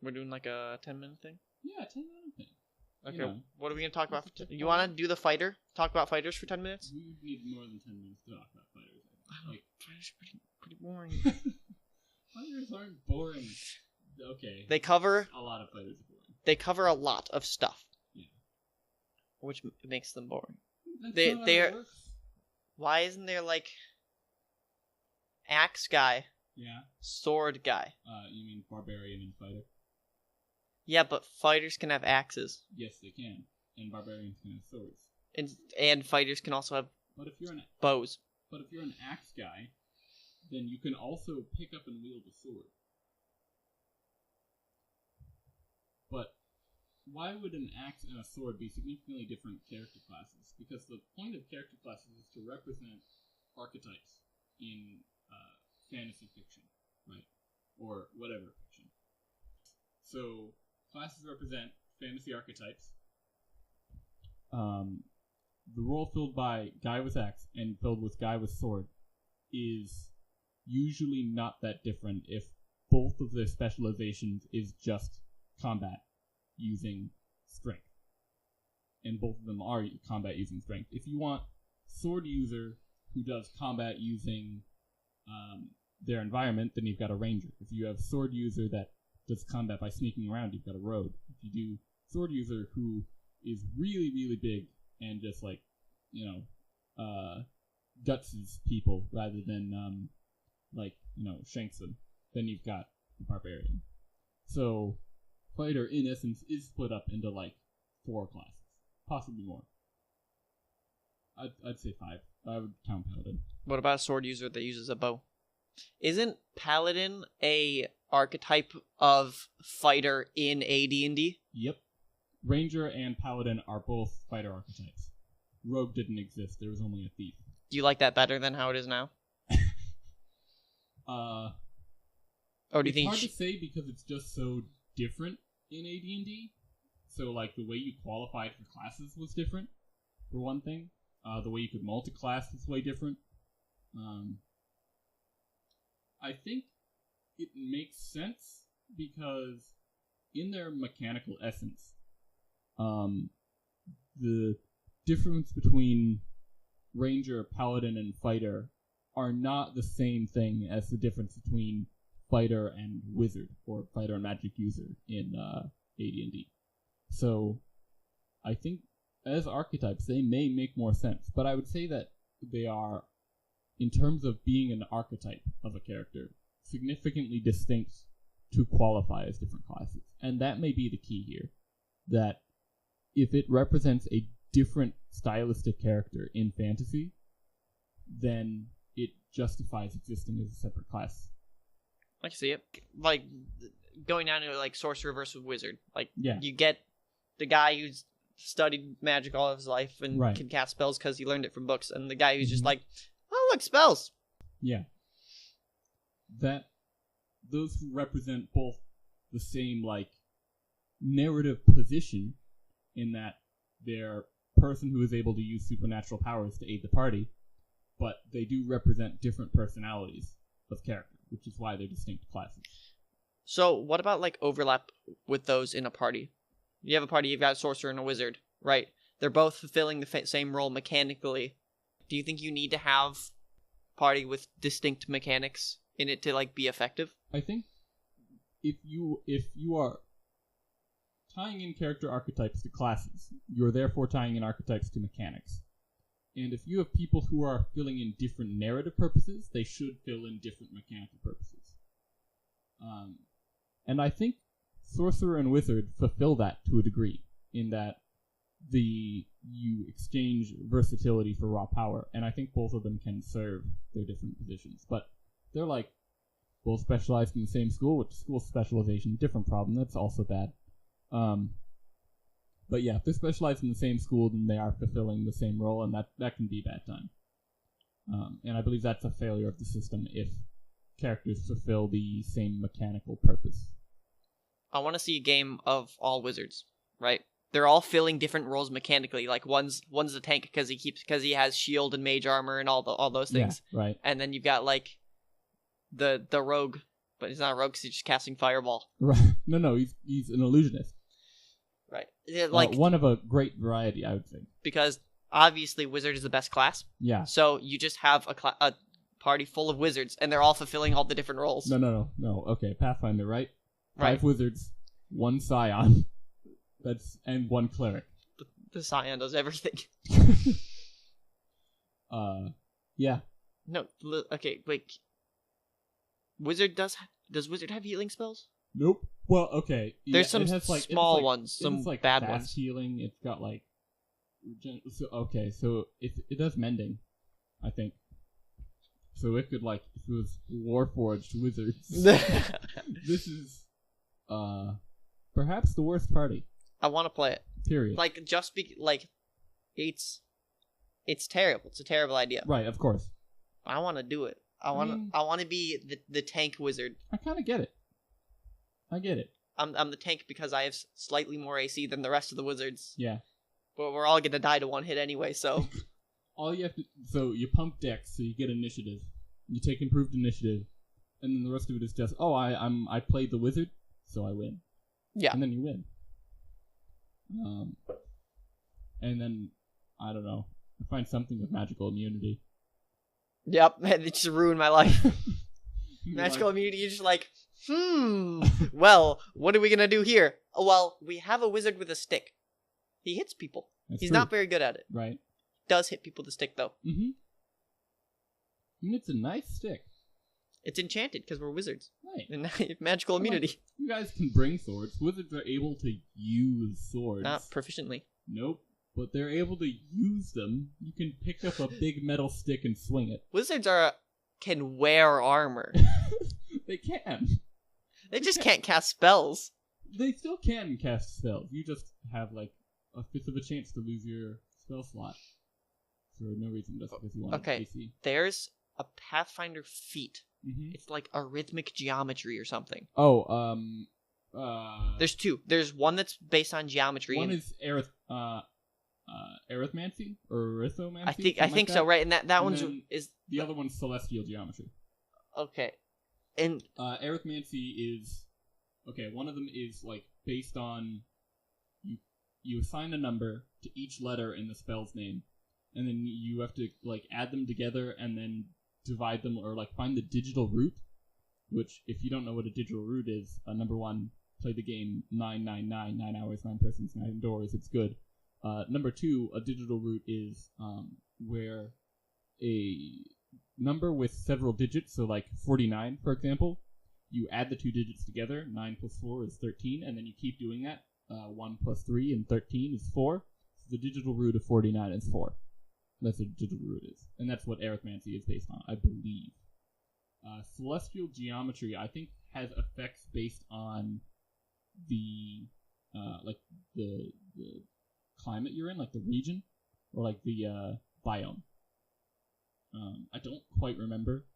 We're doing like a 10-minute thing? Yeah, 10-minute thing. Okay, You know, what are we going to talk about? You want to do the fighter? Talk about fighters for 10 minutes? we would need more than 10 minutes to talk about fighters. Like, fighters are pretty boring. fighters aren't boring. Okay. They cover... A lot of fighters are boring. They cover a lot of stuff. Yeah. Which makes them boring. That's They're... Why isn't there, like... Axe guy? Yeah. Sword guy? You mean barbarian and fighter? Yeah, but fighters can have axes. Yes, they can. And barbarians can have swords. And fighters can also have bows. But if you're an axe guy, then you can also pick up and wield a sword. But why would an axe and a sword be significantly different character classes? Because the point of character classes is to represent archetypes in fantasy fiction, right? Or whatever fiction. So classes represent fantasy archetypes. The role filled by guy with axe and filled with guy with sword is usually not that different if both of their specializations is just combat using strength. And both of them are combat using strength. If you want sword user who does combat using their environment, then you've got a ranger. If you have sword user that does combat by sneaking around, you've got a rogue. If you do sword user who is really, really big and just like, gutses people rather than shanks them, then you've got the barbarian. So fighter in essence is split up into like 4 classes, possibly more. I'd say 5. I would count paladin. What about a sword user that uses a bow? Isn't paladin a archetype of fighter in AD&D? Yep. Ranger and paladin are both fighter archetypes. Rogue didn't exist. There was only a thief. Do you like that better than how it is now? Or do you think it's hard to say because it's just so different in AD&D. So, like, the way you qualified for classes was different, for one thing. The way you could multi-class is way different. I think it makes sense because in their mechanical essence, the difference between ranger, paladin, and fighter are not the same thing as the difference between fighter and wizard, or fighter and magic user in AD&D. So, I think as archetypes, they may make more sense, but I would say that they are, in terms of being an archetype of a character, significantly distinct to qualify as different classes. And that may be the key here, that if it represents a different stylistic character in fantasy, then it justifies existing as a separate class. I can see it. Like, going down to, like, sorcerer versus wizard. Like, yeah. You get the guy who's studied magic all of his life and right. can cast spells because he learned it from books, and the guy who's just like, oh, look, spells. Yeah. Those represent both the same, like, narrative position in that they're a person who is able to use supernatural powers to aid the party, but they do represent different personalities of character, which is why they're distinct classes. So, what about, like, overlap with those in a party? You have a party, you've got a sorcerer and a wizard, right? They're both fulfilling the same role mechanically. Do you think you need to have a party with distinct mechanics in it to, like, be effective? I think if you are tying in character archetypes to classes, you're therefore tying in archetypes to mechanics. And if you have people who are filling in different narrative purposes, they should fill in different mechanical purposes. And I think sorcerer and wizard fulfill that to a degree, in that you exchange versatility for raw power, and I think both of them can serve their different positions. But they're like both specialized in the same school, which school specialization, different problem. That's also bad. But yeah, if they're specialized in the same school, then they are fulfilling the same role, and that can be bad time. And I believe that's a failure of the system if characters fulfill the same mechanical purpose. I want to see a game of all wizards, right? They're all filling different roles mechanically. Like one's the tank because he has shield and mage armor and all those things. Yeah, right. And then you've got like the rogue But he's not a rogue because he's just casting fireball. Right. No, he's an illusionist. Right. Yeah, like one of a great variety, I would think. Because obviously wizard is the best class. Yeah. So you just have a party full of wizards, and they're all fulfilling all the different roles. No. Okay, Pathfinder, right? Right. 5 wizards, 1 scion, and 1 cleric. The scion does everything. Yeah. No, okay, wait. Wizard does wizard have healing spells? Nope. Well, okay. There's some small ones, ones, some bad fast ones. Healing. It's got like. So it does mending, I think. So it could if it was Warforged wizards. This is, perhaps the worst party. I want to play it. Period. It's terrible. It's a terrible idea. Right, of course. I want to do it. I want to be the tank wizard. I kind of get it. I get it. I'm the tank because I have slightly more AC than the rest of the wizards. Yeah. But we're all gonna die to one hit anyway, so. All you have to, so you pump dex, so you get initiative. You take improved initiative, and then the rest of it is just, I played the wizard, so I win. Yeah. And then you win. And then I don't know. I find something with magical immunity. Yep, it just ruined my life. Magical immunity, you're just like, well, what are we gonna do here? Oh, well, we have a wizard with a stick. He hits people. He's not very good at it. Right. Does hit people with the stick, though. Mm-hmm. I mean, it's a nice stick. It's enchanted, because we're wizards. Right. And magical immunity. You guys can bring swords. Wizards are able to use swords. Not proficiently. Nope. But they're able to use them. You can pick up a big metal stick and swing it. Wizards can wear armor. They can. They just can't cast spells. They still can cast spells. You just have, a fifth of a chance to lose your spell slot. For no reason, just because you want AC. There's a Pathfinder feat. Mm-hmm. It's like arithmetic geometry or something. Oh, There's 2. There's one that's based on geometry. One is arithmancy or arithmomancy. I think so, right? And that one's is the other one's celestial geometry. Okay, and arithmancy is one of them is based on you assign a number to each letter in the spell's name, and then you have to add them together and then divide them or find the digital root. Which, if you don't know what a digital root is, number 1, play the game 999, 9 hours, 9 persons, 9 doors. It's good. Number 2, a digital root is where a number with several digits, so 49, for example, you add the 2 digits together, 9 plus 4 is 13, and then you keep doing that. 1 plus 3 and 13 is 4. So the digital root of 49 is 4. That's what a digital root is. And that's what arithmancy is based on, I believe. Celestial geometry, I think, has effects based on the climate you're in, the region, or the biome. I don't quite remember,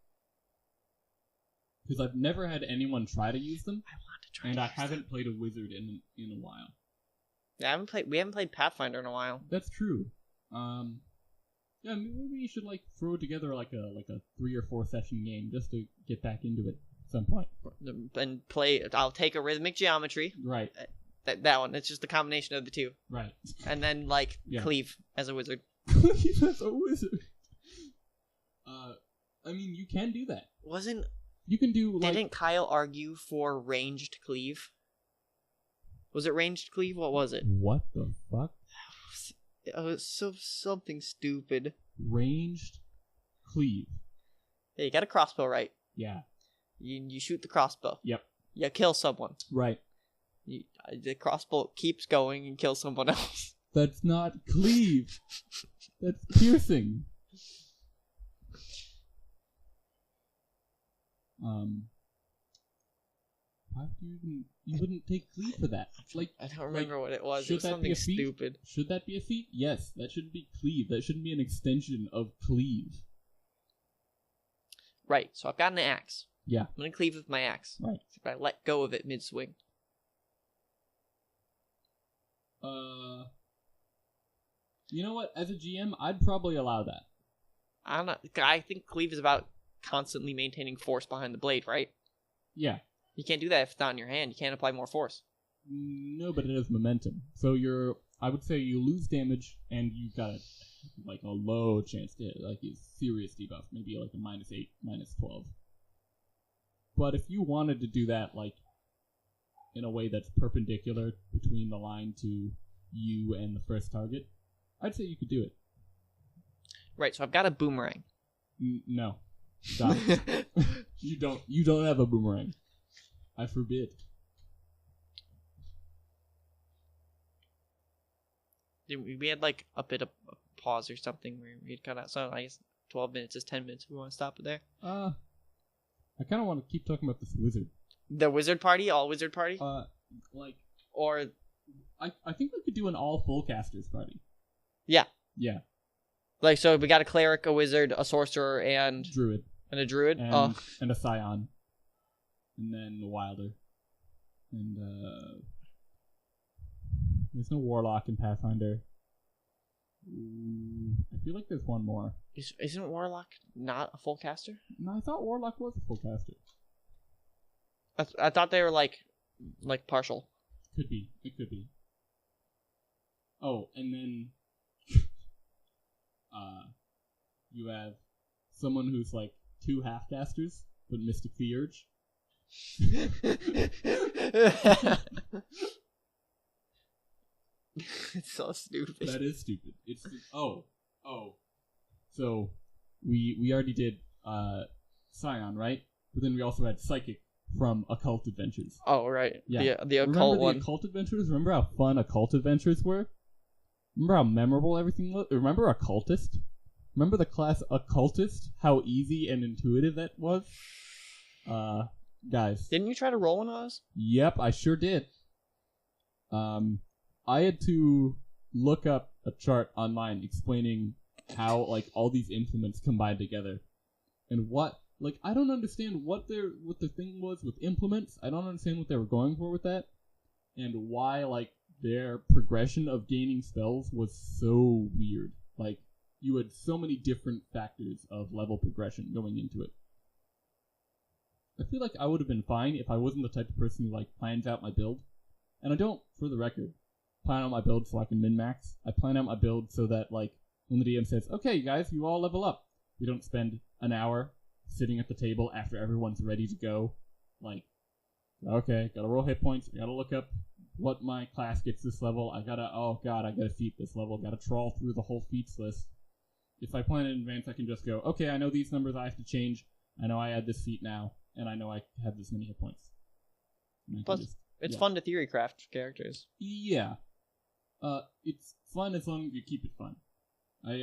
because I've never had anyone try to use them. I want to try. And I haven't played a wizard in a while. Yeah, we haven't played Pathfinder in a while. That's true. Yeah, maybe you should throw together a 3 or 4 session game just to get back into it at some point. And play. I'll take arithmetic geometry. Right. That one. It's just a combination of the 2. Right. And then cleave as a wizard. Cleave as a wizard. I mean, you can do that. You can do Didn't Kyle argue for ranged cleave? Was it ranged cleave? What was it? What the fuck? It was something stupid. Ranged cleave. Yeah, you got a crossbow, right? Yeah. You shoot the crossbow. Yep. You kill someone. Right. The crossbow keeps going and kills someone else. That's not cleave. That's piercing. Why would you wouldn't take cleave for that? I don't remember what it was. It was something stupid. Should that be a feat? Yes, that shouldn't be cleave. That shouldn't be an extension of cleave. Right, so I've got an axe. Yeah. I'm going to cleave with my axe. Right. If I let go of it mid-swing. You know what? As a GM, I'd probably allow that. I don't know. I think cleave is about constantly maintaining force behind the blade, right? Yeah. You can't do that if it's not in your hand. You can't apply more force. No, but it has momentum. So I would say you lose damage, and you've got a low chance to hit, like a serious debuff, maybe like a -8, -12. But if you wanted to do that, like, in a way that's perpendicular between the line to you and the first target, I'd say you could do it. Right, so I've got a boomerang. No. Stop. You don't have a boomerang. I forbid. We had like a bit of a pause or something where we had cut out. So I guess 12 minutes is 10 minutes. We want to stop it there. I kind of want to keep talking about this wizard. The wizard party, all wizard party. Or I think we could do an all full casters party. Yeah. Yeah. Like, so we got a cleric, a wizard, a sorcerer, and druid, and a druid, and a scion, and then a wilder, and there's no warlock in Pathfinder. I feel like there's one more. Isn't warlock not a full caster? No, I thought warlock was a full caster. I thought they were like partial. Could be. It could be. Oh, and then you have someone who's like 2 half casters, but Mystic the Urge. It's so stupid. That is stupid. It's oh. So we already did Scion, right? But then we also had Psychic from Occult Adventures. Oh, right. Yeah. The occult one. The Occult Adventures? Remember how fun Occult Adventures were? Remember how memorable everything was? Remember Occultist? Remember the class Occultist? How easy and intuitive that was? Guys. Didn't you try to roll one of those? Yep, I sure did. I had to look up a chart online explaining how, like, all these implements combine together. And I don't understand what the thing was with implements. I don't understand what they were going for with that. And why, like, their progression of gaining spells was so weird. Like, you had so many different factors of level progression going into it. I feel like I would have been fine if I wasn't the type of person who, like, plans out my build. And I don't, for the record, plan out my build so I can min-max. I plan out my build so that, like, when the DM says, okay, you guys, you all level up, we don't spend an hour sitting at the table after everyone's ready to go. Like, okay, gotta roll hit points, gotta look up what my class gets this level, I gotta feat this level, gotta trawl through the whole feats list. If I plan in advance, I can just go, okay, I know these numbers I have to change, I know I add this feat now, and I know I have this many hit points. Plus, it's fun to theory craft characters. Yeah. It's fun as long as you keep it fun. I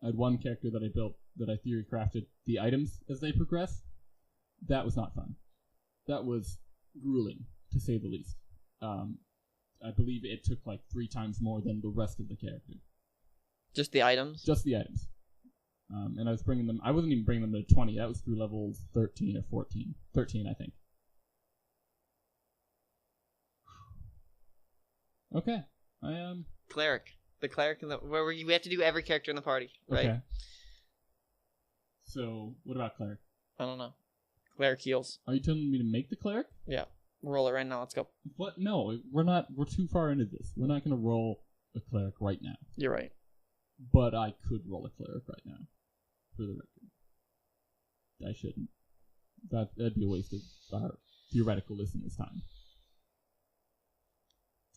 had one character that I built that I theory crafted the items as they progress. That was not fun. That was grueling, to say the least. I believe it took like 3 times more than the rest of the character. Just the items? Just the items. And I wasn't even bringing them to 20. That was through level 13 or 14. 13, I think. Okay. Cleric. The cleric where we have to do every character in the party, right? Okay. So, what about cleric? I don't know. Cleric heals. Are you telling me to make the cleric? Yeah. Roll it right now. Let's go. What? No, we're not. We're too far into this. We're not going to roll a cleric right now. You're right. But I could roll a cleric right now, for the record. I shouldn't. That'd be a waste of our theoretical listeners' time.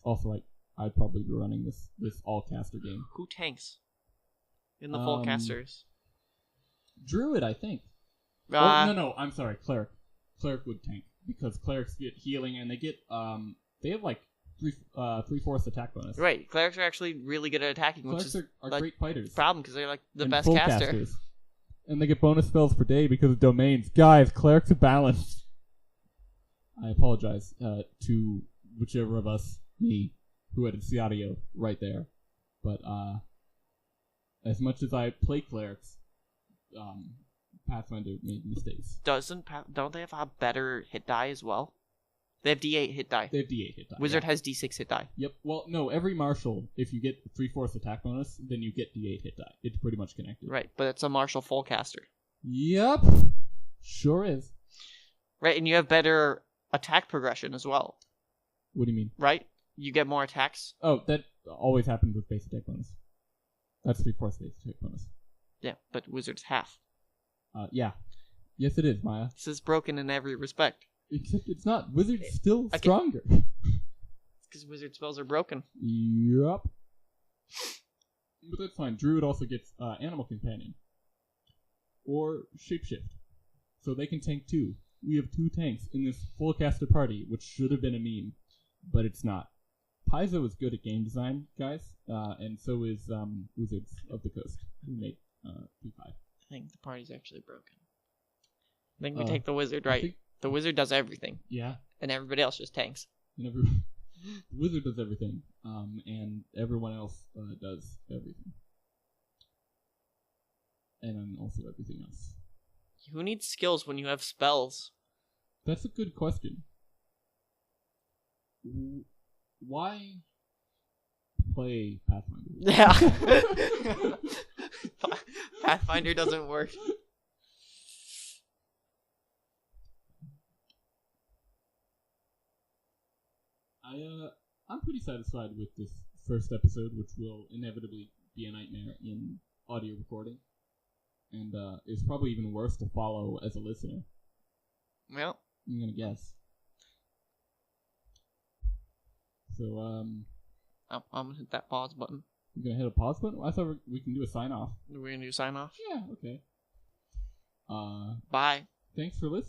Also, I'd probably be running this all caster game. Who tanks in the full casters? Druid, I think. No, I'm sorry, cleric. Cleric would tank because clerics get healing and they have like 3/4 attack bonus. Right, clerics are actually really good at attacking. Clerics which is are like, great fighters. Problem because they're like the best caster. Casters. And they get bonus spells per day because of domains. Guys, clerics are balanced. I apologize to whichever of us, me, who edits the audio right there. But as much as I play clerics, Pathfinder made mistakes. Don't they have a better hit die as well? They have D8 hit die. They have D8 hit die. Wizard has D6 hit die. Yep. Well, no, every martial, if you get 3/4 attack bonus, then you get D8 hit die. It's pretty much connected. Right, but it's a martial full caster. Yep. Sure is. Right, and you have better attack progression as well, What do you mean? right? You get more attacks. Oh, that always happens with base attack bonus. That's 3/4 base attack bonus. Yeah, but wizard's half. Yeah. Yes, it is, Maya. This is broken in every respect. Except it's not. Wizard's still I can- stronger. Because wizard spells are broken. Yup. But that's fine. Druid also gets Animal Companion. Or Shapeshift. So they can tank too. We have 2 tanks in this full caster party, which should have been a meme, but it's not. Paizo is good at game design, guys, and so is Wizards of the Coast, who made P5. I think the party's actually broken. I think we take the wizard, right? think- The wizard does everything, Yeah. and everybody else just tanks. And the Wizard does everything, and everyone else does everything. And then also everything else. Who needs skills when you have spells? That's a good question. Why play Pathfinder? Yeah. Pathfinder doesn't work. I'm pretty satisfied with this first episode, which will inevitably be a nightmare in audio recording, and is probably even worse to follow as a listener. Well, I'm gonna guess. So I'm gonna hit that pause button. you're gonna hit a pause button? I thought we can do a sign off. We're gonna do sign off. Yeah, okay. Bye. Thanks for listening.